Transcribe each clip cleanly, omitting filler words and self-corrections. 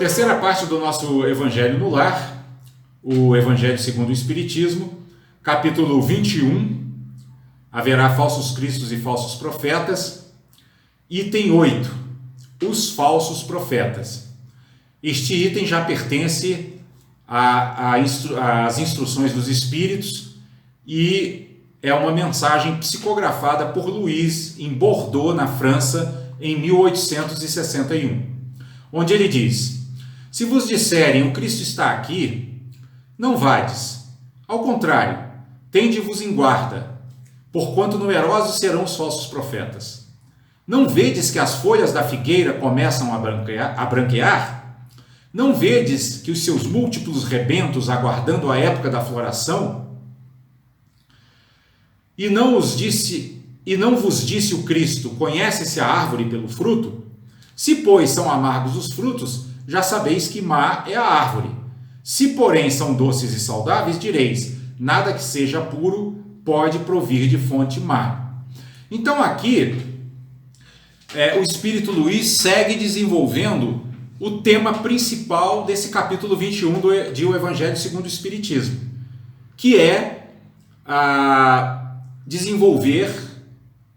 Terceira parte do nosso Evangelho no Lar, o Evangelho segundo o Espiritismo, capítulo 21, haverá falsos cristos e falsos profetas, item 8, os falsos profetas. Este item já pertence às instruções dos Espíritos e é uma mensagem psicografada por Luís em Bordeaux, na França, em 1861, onde ele diz: se vos disserem o Cristo está aqui, não vades. Ao contrário, tende-vos em guarda, porquanto numerosos serão os falsos profetas. Não vedes que as folhas da figueira começam a branquear? Não vedes que os seus múltiplos rebentos aguardando a época da floração? E não vos disse o Cristo, conhece-se a árvore pelo fruto? Se, pois, são amargos os frutos, já sabeis que má é a árvore. Se, porém, são doces e saudáveis, direis, nada que seja puro pode provir de fonte má. Então aqui, o Espírito Luís segue desenvolvendo o tema principal desse capítulo 21 de O Evangelho segundo o Espiritismo, que é desenvolver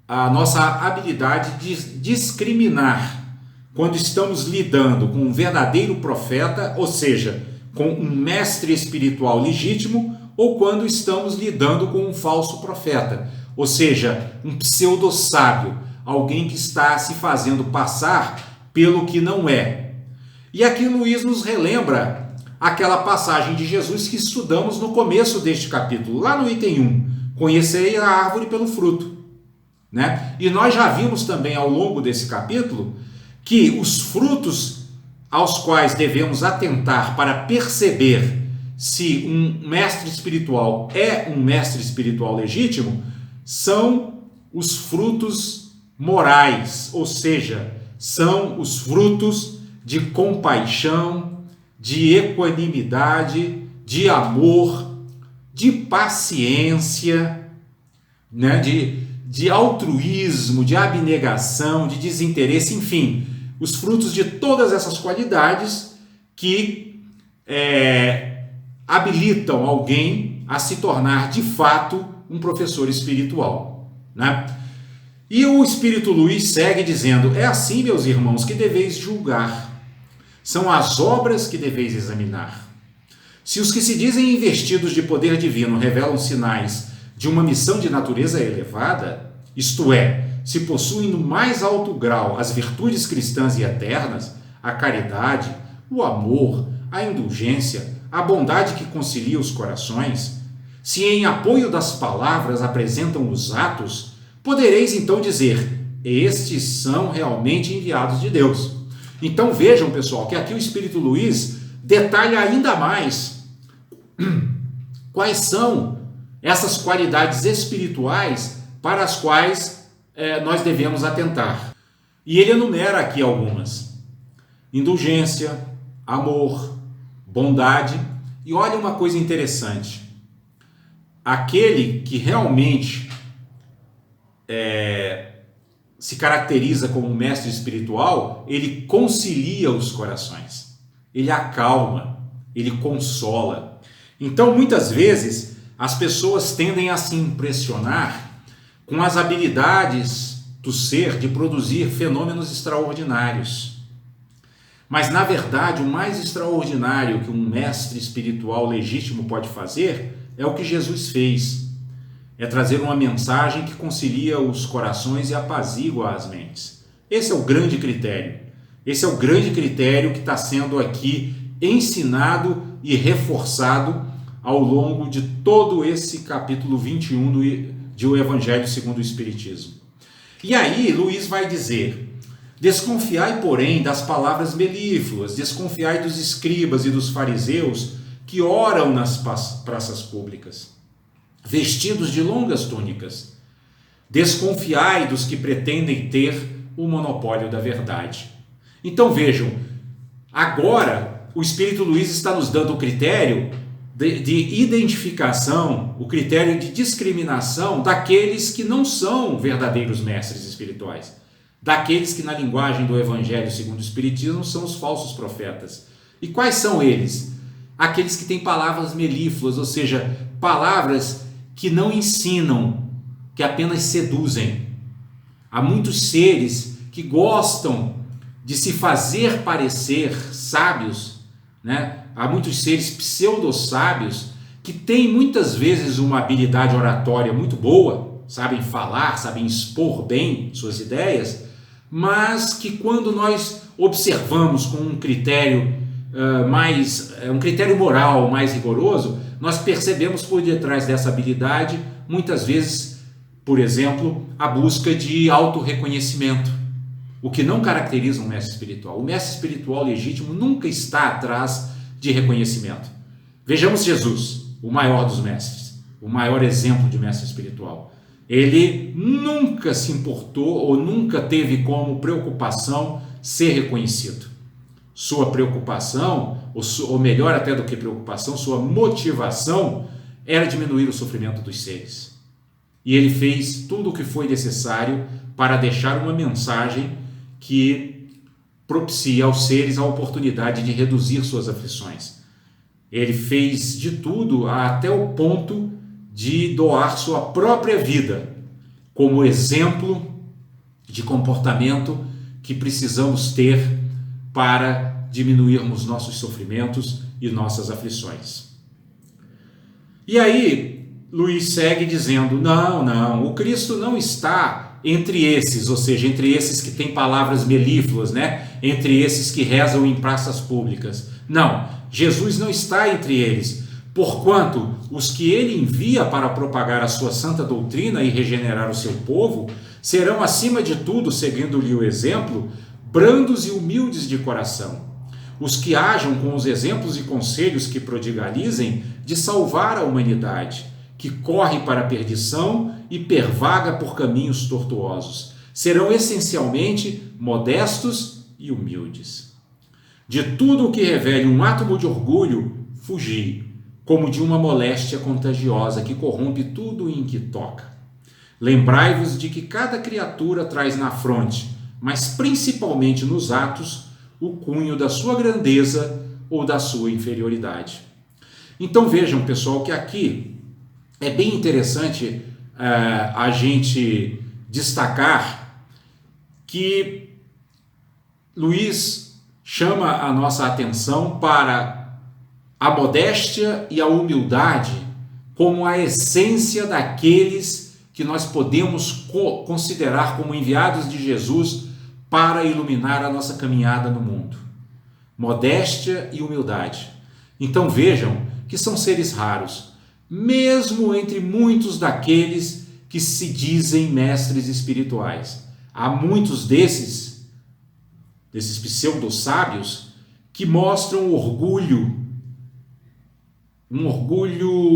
a nossa habilidade de discriminar quando estamos lidando com um verdadeiro profeta, ou seja, com um mestre espiritual legítimo, ou quando estamos lidando com um falso profeta, ou seja, um pseudo-sábio, alguém que está se fazendo passar pelo que não é. E aqui Luís nos relembra aquela passagem de Jesus que estudamos no começo deste capítulo, lá no item 1, conhecei a árvore pelo fruto, né? E nós já vimos também ao longo desse capítulo que os frutos aos quais devemos atentar para perceber se um mestre espiritual é um mestre espiritual legítimo são os frutos morais, ou seja, são os frutos de compaixão, de equanimidade, de amor, de paciência, né? de altruísmo, de abnegação, de desinteresse, enfim, os frutos de todas essas qualidades que habilitam alguém a se tornar de fato um professor espiritual, né? E o Espírito Luís segue dizendo: é assim, meus irmãos, que deveis julgar, são as obras que deveis examinar. Se os que se dizem investidos de poder divino revelam sinais de uma missão de natureza elevada, isto é, se possuem no mais alto grau as virtudes cristãs e eternas, a caridade, o amor, a indulgência, a bondade que concilia os corações, se em apoio das palavras apresentam os atos, podereis então dizer: estes são realmente enviados de Deus. Então vejam, pessoal, que aqui o Espírito Luís detalha ainda mais quais são essas qualidades espirituais para as quais nós devemos atentar. E ele enumera aqui algumas: indulgência, amor, bondade. E olha uma coisa interessante: aquele que realmente se caracteriza como um mestre espiritual, ele concilia os corações, ele acalma, ele consola. Então, muitas vezes, as pessoas tendem a se impressionar com as habilidades do ser de produzir fenômenos extraordinários. Mas, na verdade, o mais extraordinário que um mestre espiritual legítimo pode fazer é o que Jesus fez. É trazer uma mensagem que concilia os corações e apazigua as mentes. Esse é o grande critério. Esse é o grande critério que está sendo aqui ensinado e reforçado ao longo de todo esse capítulo 21 de O Evangelho segundo o Espiritismo. E aí Luís vai dizer: desconfiai, porém, das palavras melífluas, desconfiai dos escribas e dos fariseus que oram nas praças públicas, vestidos de longas túnicas. Desconfiai dos que pretendem ter o monopólio da verdade. Então vejam, agora o Espírito Luís está nos dando o critério de identificação, o critério de discriminação daqueles que não são verdadeiros mestres espirituais, daqueles que, na linguagem do Evangelho segundo o Espiritismo, são os falsos profetas, E quais são eles? Aqueles que têm palavras melífluas, ou seja, palavras que não ensinam, que apenas seduzem. Há muitos seres que gostam de se fazer parecer sábios, né? Há muitos seres pseudo-sábios que têm muitas vezes uma habilidade oratória muito boa, sabem falar, sabem expor bem suas ideias, mas que quando nós observamos com um critério um critério moral mais rigoroso, nós percebemos por detrás dessa habilidade, muitas vezes, por exemplo, a busca de autorreconhecimento, o que não caracteriza um mestre espiritual. O mestre espiritual legítimo nunca está atrás de reconhecimento. Vejamos Jesus, o maior dos mestres, o maior exemplo de mestre espiritual. Ele nunca se importou ou nunca teve como preocupação ser reconhecido. Sua preocupação, ou melhor até do que preocupação, sua motivação era diminuir o sofrimento dos seres. E ele fez tudo o que foi necessário para deixar uma mensagem que propicia aos seres a oportunidade de reduzir suas aflições. Ele fez de tudo até o ponto de doar sua própria vida como exemplo de comportamento que precisamos ter para diminuirmos nossos sofrimentos e nossas aflições. E aí, Luís segue dizendo, não, o Cristo não está entre esses, ou seja, entre esses que têm palavras melífluas, né? Entre esses que rezam em praças públicas. Não, Jesus não está entre eles, porquanto os que ele envia para propagar a sua santa doutrina e regenerar o seu povo serão, acima de tudo, seguindo-lhe o exemplo, brandos e humildes de coração, os que hajam com os exemplos e conselhos que prodigalizem de salvar a humanidade, que corre para a perdição e pervaga por caminhos tortuosos. Serão essencialmente modestos e humildes. De tudo o que revele um átomo de orgulho, fugi, como de uma moléstia contagiosa que corrompe tudo em que toca. Lembrai-vos de que cada criatura traz na fronte, mas principalmente nos atos, o cunho da sua grandeza ou da sua inferioridade. Então vejam, pessoal, que aqui é bem interessante a gente destacar que Luís chama a nossa atenção para a modéstia e a humildade como a essência daqueles que nós podemos considerar como enviados de Jesus para iluminar a nossa caminhada no mundo. Modéstia e humildade. Então vejam que são seres raros, mesmo entre muitos daqueles que se dizem mestres espirituais. Há muitos desses pseudo-sábios, que mostram um orgulho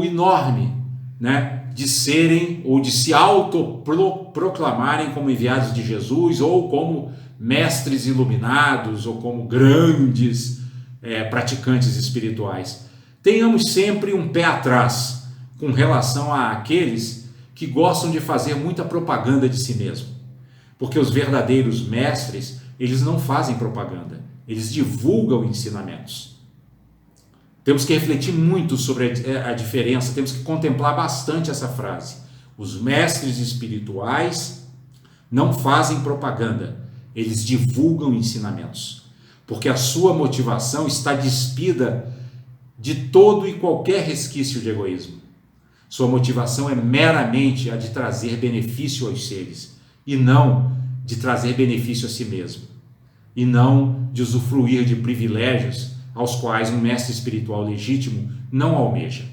enorme, né, de serem ou de se autoproclamarem como enviados de Jesus, ou como mestres iluminados, ou como grandes praticantes espirituais. Tenhamos sempre um pé atrás com relação àqueles que gostam de fazer muita propaganda de si mesmo, porque os verdadeiros mestres, eles não fazem propaganda, eles divulgam ensinamentos. Temos que refletir muito sobre a diferença, temos que contemplar bastante essa frase. Os mestres espirituais não fazem propaganda, eles divulgam ensinamentos, porque a sua motivação está despida de todo e qualquer resquício de egoísmo. Sua motivação é meramente a de trazer benefício aos seres, e não de trazer benefício a si mesmo, e não de usufruir de privilégios aos quais um mestre espiritual legítimo não almeja.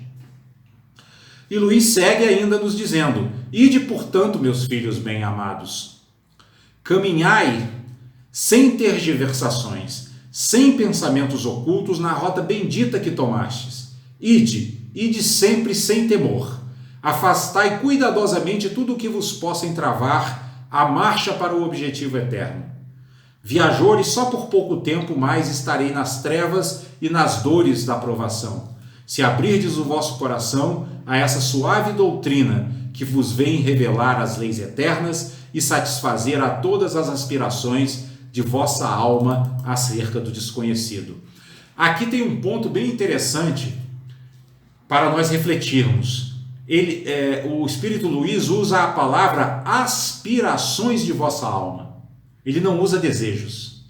E Luís segue ainda nos dizendo: ide, portanto, meus filhos bem-amados, caminhai sem tergiversações, sem pensamentos ocultos na rota bendita que tomastes. Ide sempre sem temor. Afastai cuidadosamente tudo o que vos possa entravar a marcha para o objetivo eterno. Viajores, só por pouco tempo mais estarei nas trevas e nas dores da provação. Se abrirdes o vosso coração a essa suave doutrina que vos vem revelar as leis eternas e satisfazer a todas as aspirações de vossa alma acerca do desconhecido. Aqui tem um ponto bem interessante para nós refletirmos. O Espírito Luiz usa a palavra aspirações de vossa alma. Ele não usa desejos,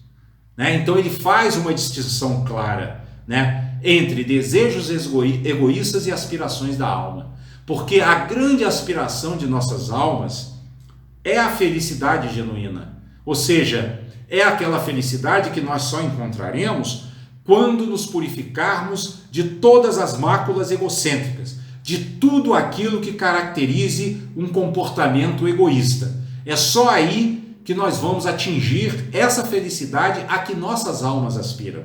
né? Então ele faz uma distinção clara, né, entre desejos egoístas e aspirações da alma. Porque a grande aspiração de nossas almas é a felicidade genuína. Ou seja, é aquela felicidade que nós só encontraremos quando nos purificarmos de todas as máculas egocêntricas, de tudo aquilo que caracterize um comportamento egoísta. É só aí que nós vamos atingir essa felicidade a que nossas almas aspiram.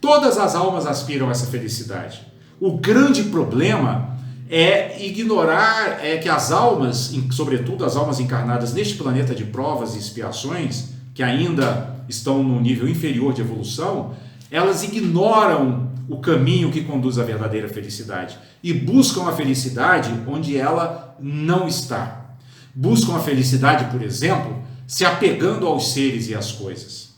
Todas as almas aspiram a essa felicidade. O grande problema é ignorar que as almas, sobretudo as almas encarnadas neste planeta de provas e expiações, que ainda estão num nível inferior de evolução, elas ignoram o caminho que conduz à verdadeira felicidade e buscam a felicidade onde ela não está. Buscam a felicidade, por exemplo, se apegando aos seres e às coisas.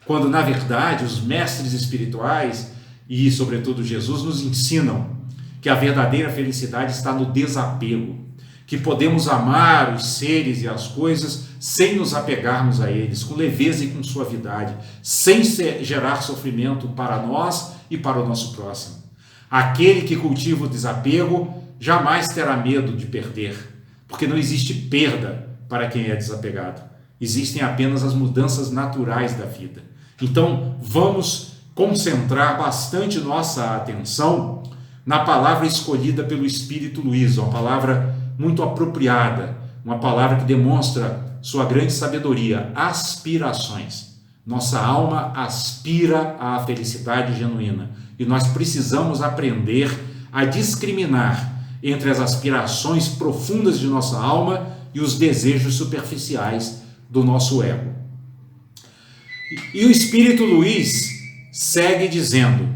Quando, na verdade, os mestres espirituais e, sobretudo, Jesus nos ensinam que a verdadeira felicidade está no desapego, que podemos amar os seres e as coisas sem nos apegarmos a eles, com leveza e com suavidade, sem gerar sofrimento para nós e para o nosso próximo. Aquele que cultiva o desapego jamais terá medo de perder, porque não existe perda para quem é desapegado. Existem apenas as mudanças naturais da vida. Então, vamos concentrar bastante nossa atenção na palavra escolhida pelo Espírito Luiz, uma palavra muito apropriada, uma palavra que demonstra sua grande sabedoria, aspirações. Nossa alma aspira à felicidade genuína e nós precisamos aprender a discriminar entre as aspirações profundas de nossa alma e os desejos superficiais do nosso ego. E o Espírito Luiz segue dizendo: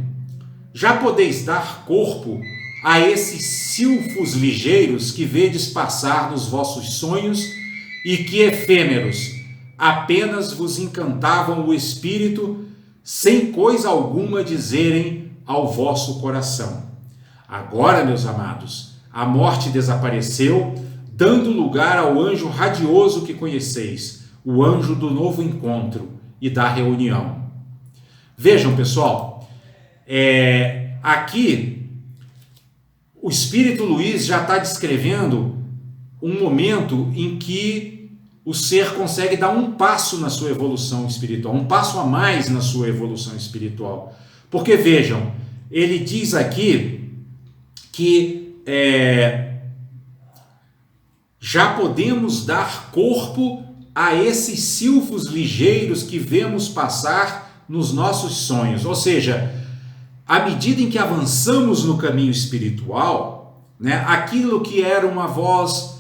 já podeis dar corpo a esses silfos ligeiros que vedes passar nos vossos sonhos e que efêmeros apenas vos encantavam o espírito, sem coisa alguma dizerem ao vosso coração. Agora, meus amados, a morte desapareceu, dando lugar ao anjo radioso que conheceis, o anjo do novo encontro e da reunião. Vejam, pessoal, aqui o Espírito Luiz já está descrevendo um momento em que o ser consegue dar um passo na sua evolução espiritual, um passo a mais na sua evolução espiritual. Porque vejam, ele diz aqui que já podemos dar corpo a esses silfos ligeiros que vemos passar nos nossos sonhos. Ou seja, à medida em que avançamos no caminho espiritual, né, aquilo que era uma voz,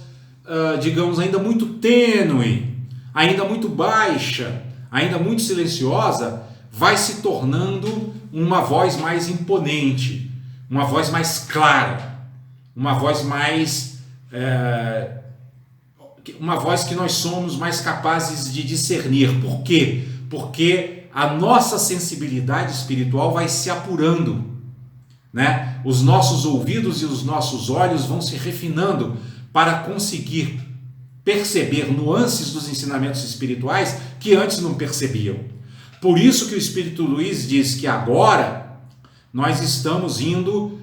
digamos, ainda muito tênue, ainda muito baixa, ainda muito silenciosa, vai se tornando uma voz mais imponente, uma voz mais clara, uma voz mais... uma voz que nós somos mais capazes de discernir. Por quê? Porque a nossa sensibilidade espiritual vai se apurando, né? Os nossos ouvidos e os nossos olhos vão se refinando para conseguir perceber nuances dos ensinamentos espirituais que antes não percebiam. Por isso que o Espírito Luiz diz que agora nós estamos indo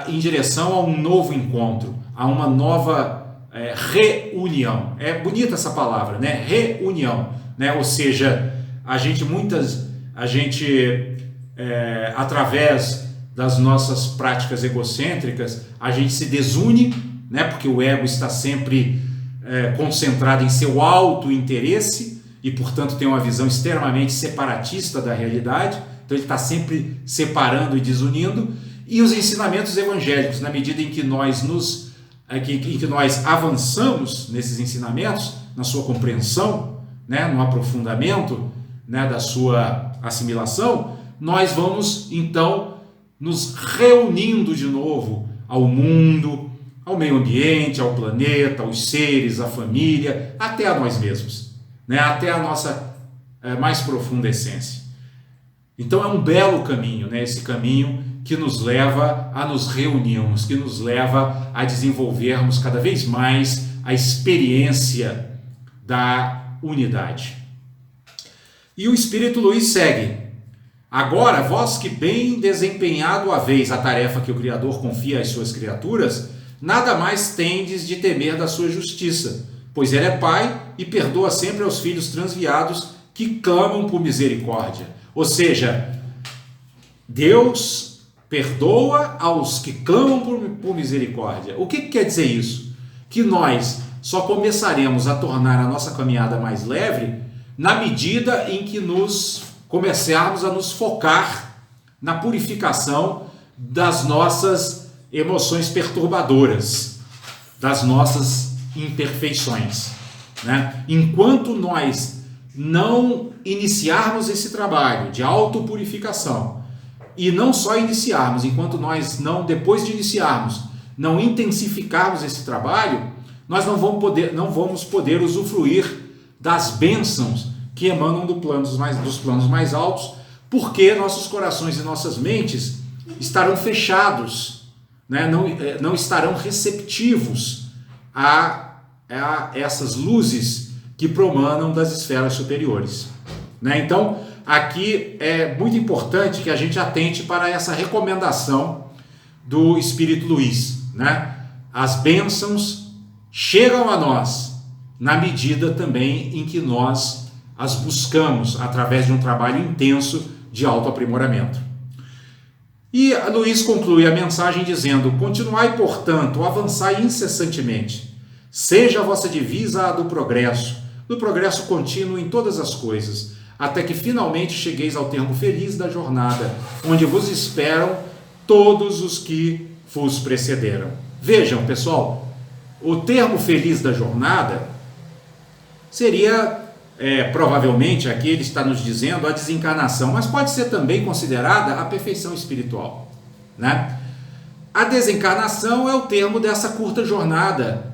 em direção a um novo encontro, a uma nova reunião. É bonita essa palavra, né? Reunião, né? Ou seja, a gente através das nossas práticas egocêntricas, a gente se desune, né? Porque o ego está sempre concentrado em seu auto-interesse e, portanto, tem uma visão extremamente separatista da realidade. Então, ele está sempre separando e desunindo. E os ensinamentos evangélicos, na medida em que nós avançamos nesses ensinamentos, na sua compreensão, né, no aprofundamento, né, da sua assimilação, nós vamos então nos reunindo de novo ao mundo, ao meio ambiente, ao planeta, aos seres, à família, até a nós mesmos, né, até a nossa mais profunda essência. Então é um belo caminho, né? Esse caminho que nos leva a nos reunirmos, que nos leva a desenvolvermos cada vez mais a experiência da unidade. E o Espírito Luiz segue: agora, vós que bem desempenhado haveis a tarefa que o Criador confia às suas criaturas, nada mais tendes de temer da sua justiça, pois ele é Pai e perdoa sempre aos filhos transviados que clamam por misericórdia. Ou seja, Deus perdoa aos que clamam por misericórdia. O que quer dizer isso? Que nós só começaremos a tornar a nossa caminhada mais leve na medida em que começarmos a nos focar na purificação das nossas emoções perturbadoras, das nossas imperfeições, né? Enquanto nós não iniciarmos esse trabalho de autopurificação, e não só iniciarmos, enquanto nós não, depois de iniciarmos, não intensificarmos esse trabalho, nós não vamos poder usufruir das bênçãos que emanam dos planos mais altos, porque nossos corações e nossas mentes estarão fechados, né? Não estarão receptivos a essas luzes que promanam das esferas superiores, né? Então, aqui é muito importante que a gente atente para essa recomendação do Espírito Luiz, né? As bênçãos chegam a nós na medida também em que nós as buscamos através de um trabalho intenso de autoaprimoramento. E Luiz conclui a mensagem dizendo: continuai, portanto, avançai incessantemente, seja a vossa divisa a do progresso contínuo em todas as coisas, até que finalmente chegueis ao termo feliz da jornada, onde vos esperam todos os que vos precederam. Vejam, pessoal, o termo feliz da jornada seria, provavelmente, aqui ele está nos dizendo a desencarnação, mas pode ser também considerada a perfeição espiritual, né? A desencarnação é o termo dessa curta jornada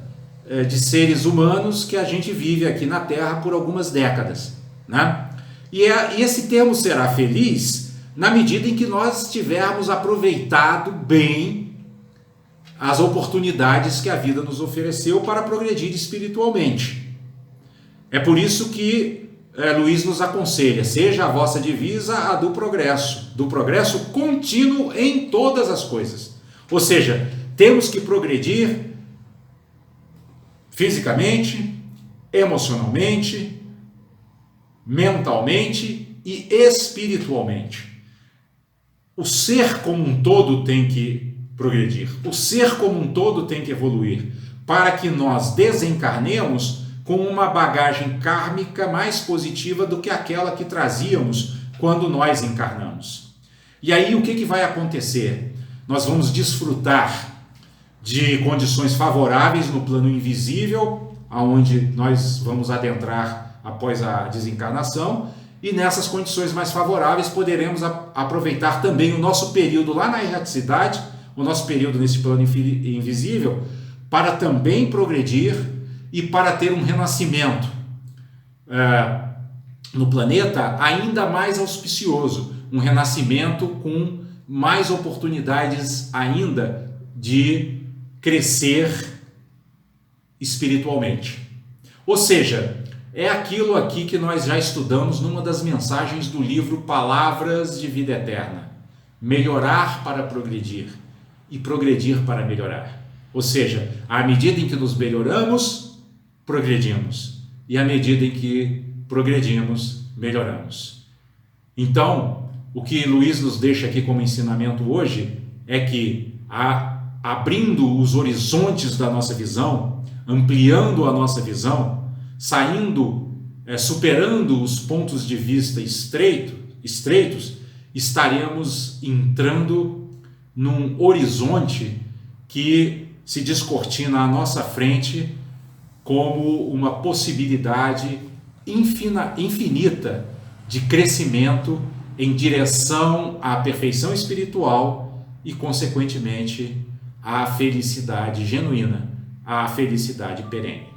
de seres humanos que a gente vive aqui na Terra por algumas décadas, né? E esse termo será feliz na medida em que nós tivermos aproveitado bem as oportunidades que a vida nos ofereceu para progredir espiritualmente. É por isso que Luiz nos aconselha: seja a vossa divisa a do progresso contínuo em todas as coisas. Ou seja, temos que progredir fisicamente, emocionalmente, mentalmente e espiritualmente. O ser como um todo tem que progredir, o ser como um todo tem que evoluir, para que nós desencarnemos com uma bagagem kármica mais positiva do que aquela que trazíamos quando nós encarnamos. E aí o que vai acontecer? Nós vamos desfrutar de condições favoráveis no plano invisível, aonde nós vamos adentrar após a desencarnação, e nessas condições mais favoráveis poderemos aproveitar também o nosso período lá na erraticidade, o nosso período nesse plano invisível, para também progredir e para ter um renascimento no planeta ainda mais auspicioso, um renascimento com mais oportunidades ainda de crescer espiritualmente. Ou seja, é aquilo aqui que nós já estudamos numa das mensagens do livro Palavras de Vida Eterna: melhorar para progredir e progredir para melhorar. Ou seja, à medida em que nos melhoramos, progredimos, e à medida em que progredimos, melhoramos. Então, o que Luiz nos deixa aqui como ensinamento hoje é que, abrindo os horizontes da nossa visão, ampliando a nossa visão, superando os pontos de vista estreitos, estaremos entrando num horizonte que se descortina à nossa frente como uma possibilidade infinita de crescimento em direção à perfeição espiritual e, consequentemente, à felicidade genuína, à felicidade perene.